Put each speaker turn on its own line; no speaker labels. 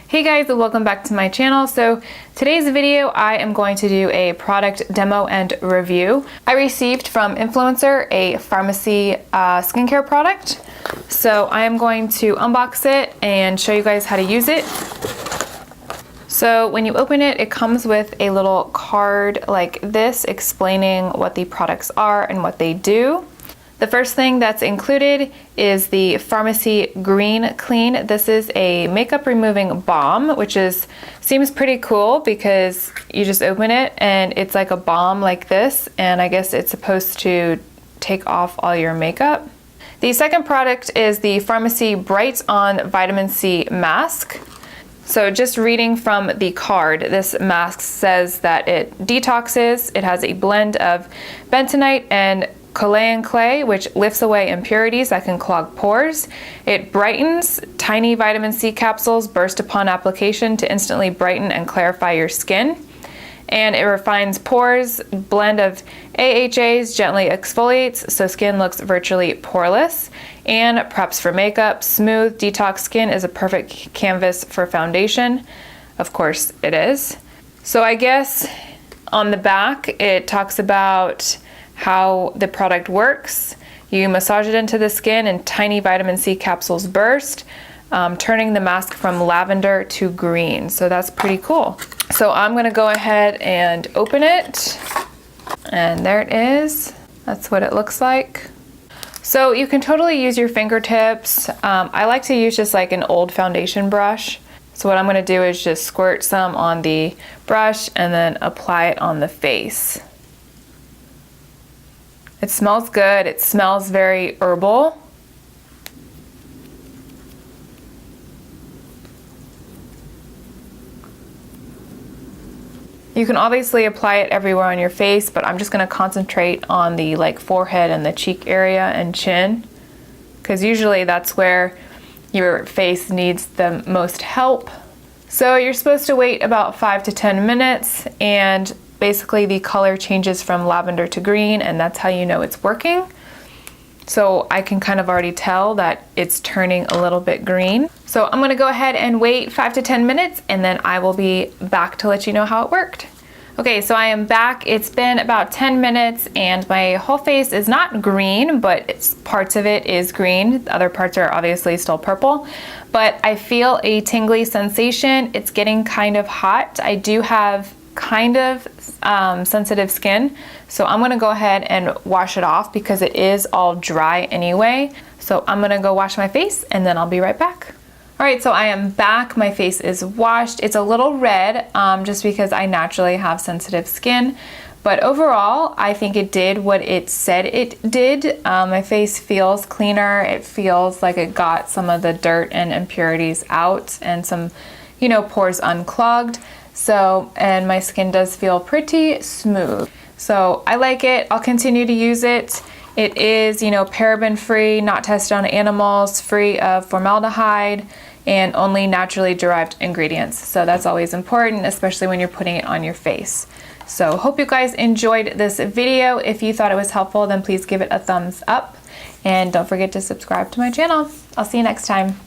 Hey guys, and welcome back to my channel. So today's video, I am going to do a product demo and review. I received from Influenster a Farmacy skincare product. So I am going to unbox it and show you guys how to use it. So when you open it, it comes with a little card like this explaining what the products are and what they do. The first thing that's included is the Farmacy Green Clean. This is a makeup removing balm, which seems pretty cool because you just open it and it's like a balm like this, and I guess it's supposed to take off all your makeup. The second product is the Farmacy Bright On Vitamin C Mask. So just reading from the card, this mask says that it detoxes, it has a blend of bentonite and Kolean clay, which lifts away impurities that can clog pores. It brightens. Tiny vitamin C capsules burst upon application to instantly brighten and clarify your skin. And it refines pores. Blend of AHAs gently exfoliates so skin looks virtually poreless. And preps for makeup. Smooth, detox skin is a perfect canvas for foundation. Of course it is. So I guess on the back it talks about how the product works. You massage it into the skin and tiny vitamin C capsules burst, turning the mask from lavender to green. So that's pretty cool. So I'm gonna go ahead and open it. And there it is. That's what it looks like. So you can totally use your fingertips. I like to use just like an old foundation brush. So what I'm gonna do is just squirt some on the brush and then apply it on the face. It smells good. It smells very herbal. You can obviously apply it everywhere on your face, but I'm just going to concentrate on the forehead and the cheek area and chin, because usually that's where your face needs the most help. So you're supposed to wait about 5 to 10 minutes, and basically the color changes from lavender to green, and that's how you know it's working. So I can kind of already tell that it's turning a little bit green. So I'm gonna go ahead and wait 5 to 10 minutes, and then I will be back to let you know how it worked. Okay, so I am back. It's been about 10 minutes and my whole face is not green, but parts of it is green. The other parts are obviously still purple, but I feel a tingly sensation. It's getting kind of hot. I do have kind of sensitive skin, so I'm gonna go ahead and wash it off because it is all dry anyway. So I'm gonna go wash my face and then I'll be right back. All right, so I am back. My face is washed. It's a little red just because I naturally have sensitive skin, but overall I think it did what it said it did. My face feels cleaner. It feels like it got some of the dirt and impurities out and some, pores unclogged. So, and my skin does feel pretty smooth. So I like it. I'll continue to use it. It is, paraben free, not tested on animals, free of formaldehyde, and only naturally derived ingredients. So that's always important, especially when you're putting it on your face. So hope you guys enjoyed this video. If you thought it was helpful, then please give it a thumbs up. And don't forget to subscribe to my channel. I'll see you next time.